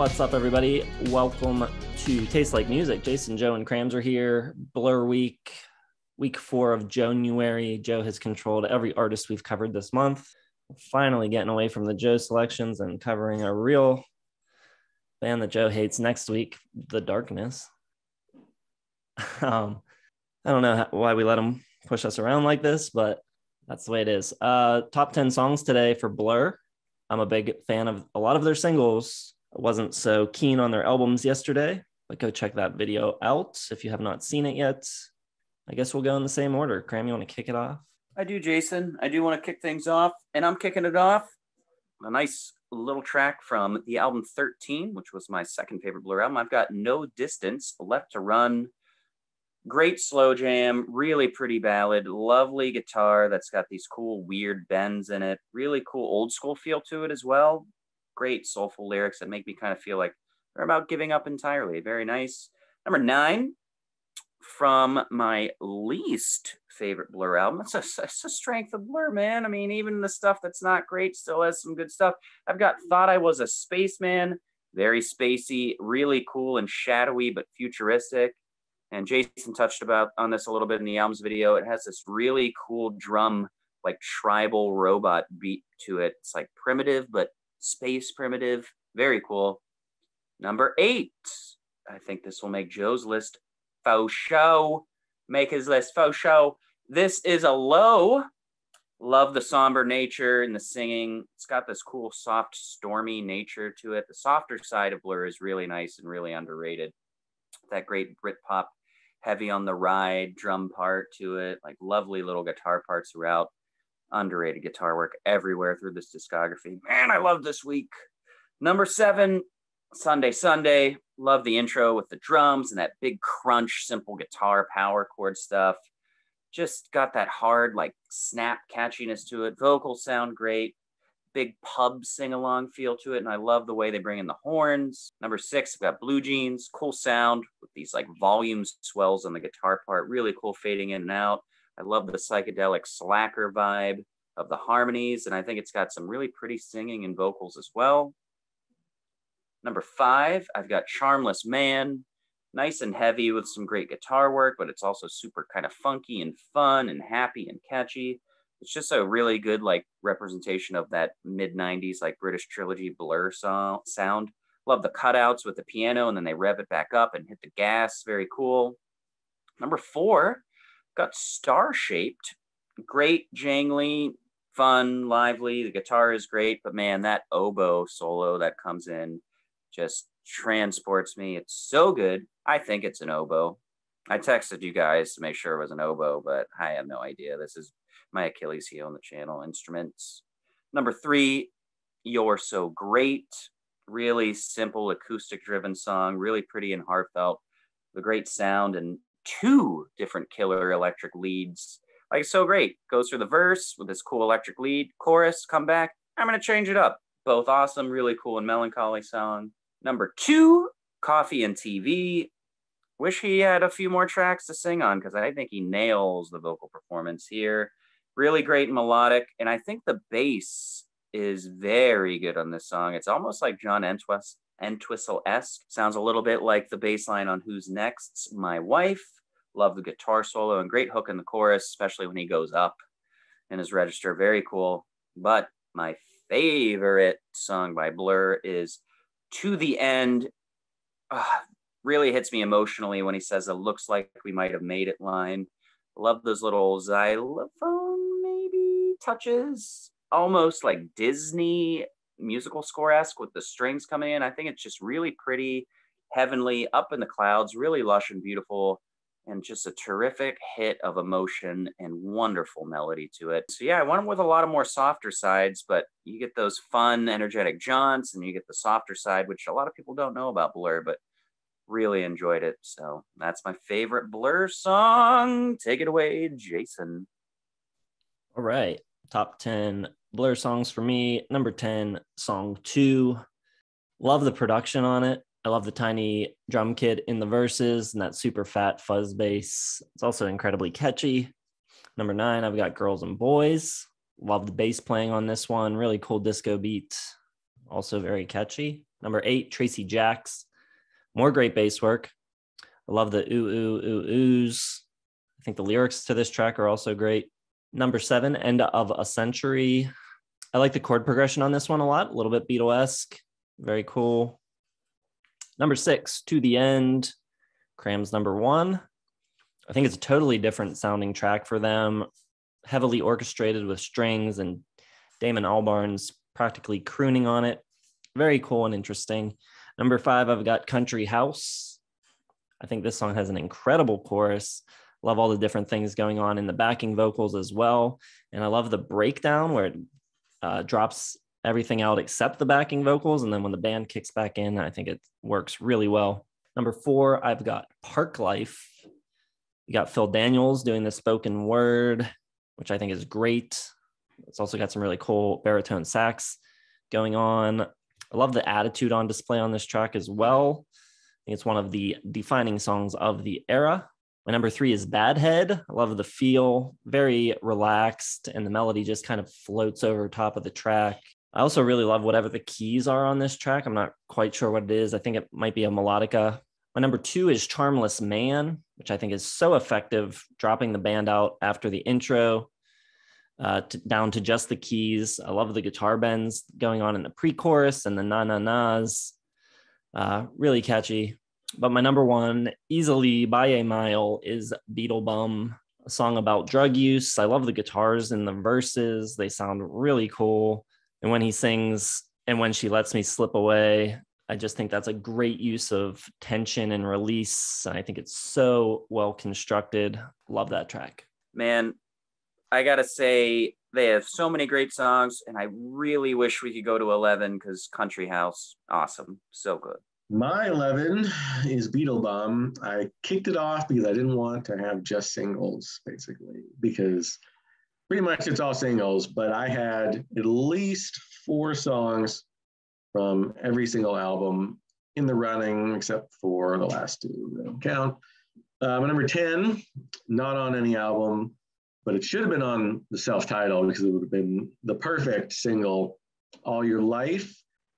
What's up, everybody? Welcome to Taste Like Music. Jason, Joe, and Crams are here. Blur week 4 of January. Joe has controlled every artist we've covered this month. We're finally getting away from the Joe selections and covering a real band that Joe hates next week, The Darkness. I don't know why we let him push us around like this, but that's the way it is. Top 10 songs today for Blur. I'm a big fan of a lot of their singles. I wasn't so keen on their albums yesterday, but go check that video out if you have not seen it yet. I guess we'll go in the same order. Cram, you want to kick it off? I do, Jason. I do want to kick things off, and I'm kicking it off. A nice little track from the album 13, which was my second favorite Blur album. I've got No Distance, Left to Run. Great slow jam, really pretty ballad, lovely guitar that's got these cool, weird bends in it. Really cool old school feel to it as well. Great soulful lyrics that make me kind of feel like they're about giving up entirely. Very nice. Number 9, from my least favorite Blur album. It's a strength of Blur, man. I mean, even the stuff that's not great still has some good stuff. I've got Thought I Was a Spaceman. Very spacey, really cool and shadowy, but futuristic. And Jason touched on this a little bit in the album's video. It has this really cool drum, like tribal robot beat to it. It's like primitive, but space primitive. Very cool. Number 8. I think this will make Joe's list faux show. Make his list faux show. This is a Low. Love the somber nature and the singing. It's got this cool, soft, stormy nature to it. The softer side of Blur is really nice and really underrated. That great Britpop, heavy on the ride drum part to it, like lovely little guitar parts throughout. Underrated guitar work everywhere through this discography. Man, I love this week. Number 7, Sunday Sunday. Love the intro with the drums and that big crunch, simple guitar power chord stuff. Just got that hard, like snap catchiness to it. Vocals sound great. Big pub sing-along feel to it, and I love the way they bring in the horns. Number 6, we've got Blue Jeans. Cool sound with these like volume swells on the guitar part. Really cool fading in and out. I love the psychedelic slacker vibe of the harmonies, and I think it's got some really pretty singing and vocals as well. Number 5, I've got Charmless Man. Nice and heavy with some great guitar work, but it's also super kind of funky and fun and happy and catchy. It's just a really good like representation of that mid-90s like British trilogy Blur sound. Love the cutouts with the piano, and then they rev it back up and hit the gas. Very cool. Number 4, got Star Shaped. Great, jangly, fun, lively. The guitar is great, but man, that oboe solo that comes in just transports me. It's so good. I think it's an oboe. I texted you guys to make sure it was an oboe, but I have no idea. This is my Achilles heel on the channel. Instruments. Number 3, You're So Great. Really simple, acoustic-driven song. Really pretty and heartfelt. The great sound and 2 different killer electric leads. Like, so great. Goes through the verse with this cool electric lead. Chorus, come back. I'm going to change it up. Both awesome, really cool and melancholy song. Number 2, Coffee and TV. Wish he had a few more tracks to sing on because I think he nails the vocal performance here. Really great and melodic. And I think the bass is very good on this song. It's almost like John Entwistle-esque. Sounds a little bit like the bass line on Who's Next? My Wife. Love the guitar solo and great hook in the chorus, especially when he goes up in his register. Very cool. But my favorite song by Blur is To the End. Really hits me emotionally when he says, "It looks like we might have made it" line. Love those little xylophone maybe touches, almost like Disney musical score-esque with the strings coming in. I think it's just really pretty, heavenly, up in the clouds, really lush and beautiful, and just a terrific hit of emotion and wonderful melody to it. So yeah, I went with a lot of more softer sides, but you get those fun, energetic jaunts, and you get the softer side, which a lot of people don't know about Blur, but really enjoyed it. So that's my favorite Blur song. Take it away, Jason. All right. Top 10 Blur songs for me. Number 10, song 2. Love the production on it. I love the tiny drum kit in the verses and that super fat fuzz bass. It's also incredibly catchy. Number 9, I've got Girls and Boys. Love the bass playing on this one. Really cool disco beat. Also very catchy. Number 8, Tracy Jacks. More great bass work. I love the ooh, ooh, ooh, oohs. I think the lyrics to this track are also great. Number 7, End of a Century. I like the chord progression on this one a lot. A little bit Beatle-esque. Very cool. Number 6, To the End. Cram's number 1. I think it's a totally different sounding track for them. Heavily orchestrated with strings and Damon Albarn's practically crooning on it. Very cool and interesting. Number 5, I've got Country House. I think this song has an incredible chorus. Love all the different things going on in the backing vocals as well. And I love the breakdown where it drops everything out except the backing vocals. And then when the band kicks back in, I think it works really well. Number 4, I've got Parklife. You got Phil Daniels doing the spoken word, which I think is great. It's also got some really cool baritone sax going on. I love the attitude on display on this track as well. I think it's one of the defining songs of the era. My number 3 is Bad Head. I love the feel, very relaxed, and the melody just kind of floats over top of the track. I also really love whatever the keys are on this track. I'm not quite sure what it is. I think it might be a melodica. My number 2 is Charmless Man, which I think is so effective, dropping the band out after the intro, down to just the keys. I love the guitar bends going on in the pre-chorus and the na-na-nas. Really catchy. But my number 1, easily by a mile, is Beetlebum, a song about drug use. I love the guitars in the verses. They sound really cool. And when he sings, and when she lets me slip away, I just think that's a great use of tension and release. I think it's so well constructed. Love that track. Man, I gotta say, they have so many great songs, and I really wish we could go to 11 because Country House, awesome. So good. My 11 is Beetlebum. I kicked it off because I didn't want to have just singles, basically, because pretty much it's all singles, but I had at least 4 songs from every single album in the running, except for the last 2 that don't count. My number 10, not on any album, but it should have been on the self-titled because it would have been the perfect single, All Your Life.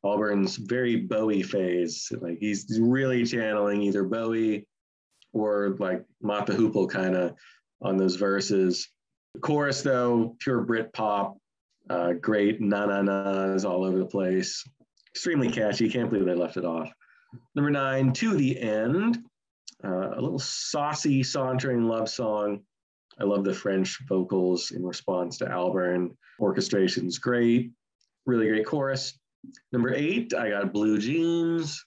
Albarn's very Bowie phase. Like he's really channeling either Bowie or like Mott the Hoople kind of on those verses. The chorus though, pure Britpop, great na-na-nas all over the place. Extremely catchy, can't believe they left it off. Number 9, To the End, a little saucy, sauntering love song. I love the French vocals in response to Albarn. Orchestration's great, really great chorus. Number 8, I got Blue Jeans.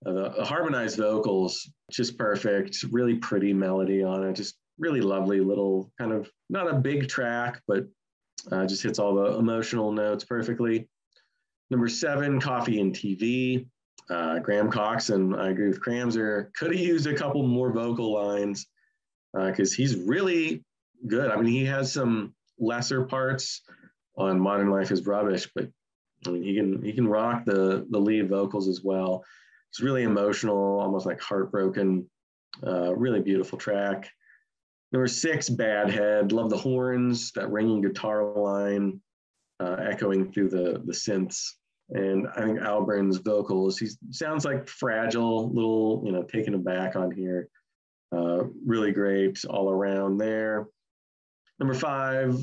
The harmonized vocals, just perfect. Really pretty melody on it. Just really lovely little kind of, not a big track, but just hits all the emotional notes perfectly. Number 7, Coffee and TV. Graham Coxon, I agree with Cramser, could have used a couple more vocal lines because he's really good. I mean, he has some lesser parts on Modern Life is Rubbish, but I mean, he can rock the lead vocals as well. It's really emotional, almost like heartbroken. Really beautiful track. Number 6, Bad Head. Love the horns, that ringing guitar line echoing through the synths. And I think Albarn's vocals, he sounds like fragile, little, taken aback on here. Really great all around there. Number 5,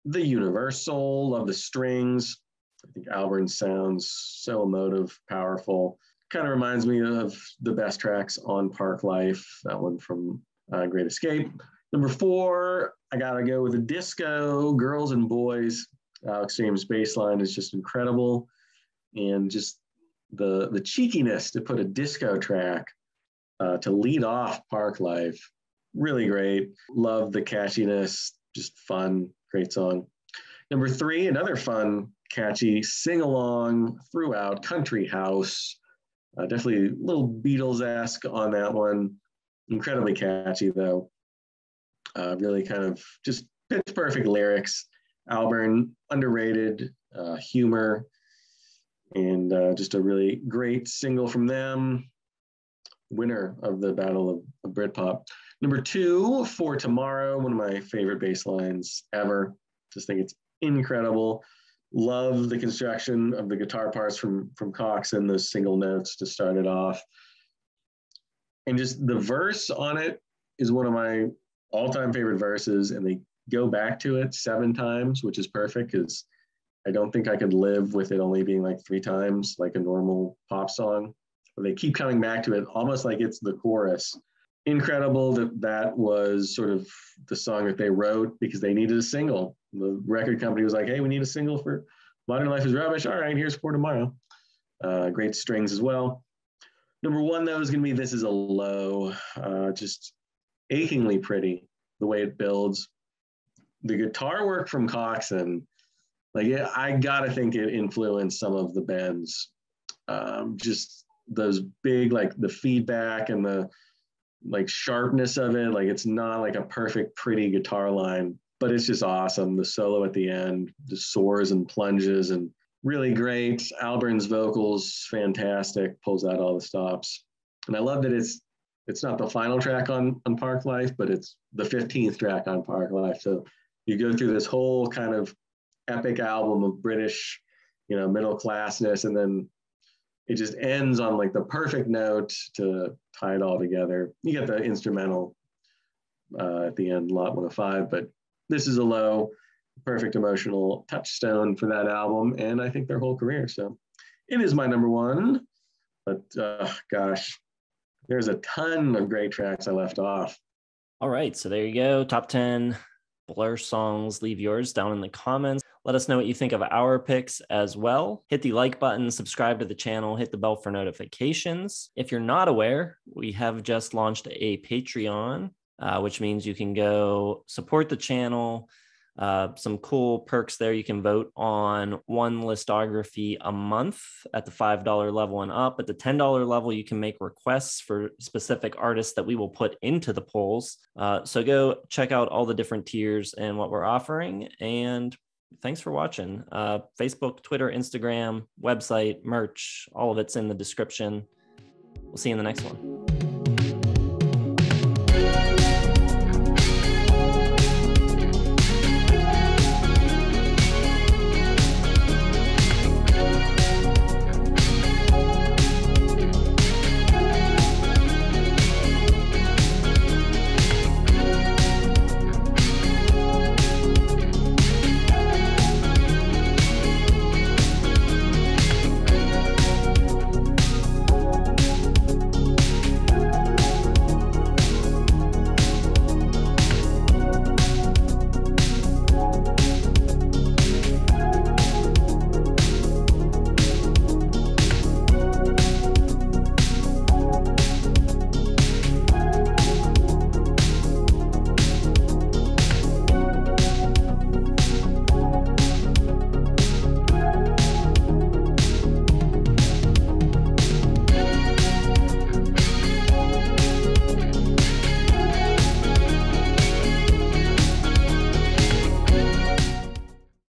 The Universal. Love the strings. I think Albarn sounds so emotive, powerful. Kind of reminds me of the best tracks on Parklife, that one from Great Escape. Number 4, I gotta go with a disco, Girls and Boys. Alex James' bass line is just incredible. And just the cheekiness to put a disco track to lead off Parklife, really great. Love the catchiness, just fun, great song. Number 3, another fun, catchy sing-along throughout, Country House. Definitely a little Beatles-esque on that one. Incredibly catchy, though. Really kind of just pitch perfect lyrics. Albarn, underrated humor, and just a really great single from them. Winner of the Battle of Britpop. Number 2, For Tomorrow, one of my favorite bass lines ever. Just think it's incredible. Love the construction of the guitar parts from Cox and those single notes to start it off. And just the verse on it is one of my all-time favorite verses, and they go back to it 7 times, which is perfect because I don't think I could live with it only being like 3 times, like a normal pop song. But they keep coming back to it almost like it's the chorus. Incredible that was sort of the song that they wrote because they needed a single. The record company was like, hey, we need a single for Modern Life is Rubbish. All right, here's For Tomorrow. Great strings as well. Number 1, though, is going to be This Is a Low. Just achingly pretty, the way it builds. The guitar work from Coxon, like I got to think it influenced some of the bends. Just those big, like the feedback and the like sharpness of it. Like it's not like a perfect, pretty guitar line, but it's just awesome. The solo at the end, the soars and plunges, and really great. Albarn's vocals, fantastic, pulls out all the stops. And I love that it's not the final track on Parklife, but it's the 15th track on Parklife. So you go through this whole kind of epic album of British, middle classness, and then it just ends on like the perfect note to tie it all together. You get the instrumental at the end, Lot 105, but This Is a Low, perfect emotional touchstone for that album, and I think their whole career. So it is my number 1, but gosh, there's a ton of great tracks I left off. All right, so there you go. Top 10 Blur songs. Leave yours down in the comments. Let us know what you think of our picks as well. Hit the like button, subscribe to the channel, hit the bell for notifications. If you're not aware, we have just launched a Patreon, which means you can go support the channel. Some cool perks there. You can vote on one listography a month at the $5 level and up. At the $10 level, you can make requests for specific artists that we will put into the polls. So go check out all the different tiers and what we're offering. And thanks for watching. Facebook, Twitter, Instagram, website, merch, all of it's in the description. We'll see you in the next one.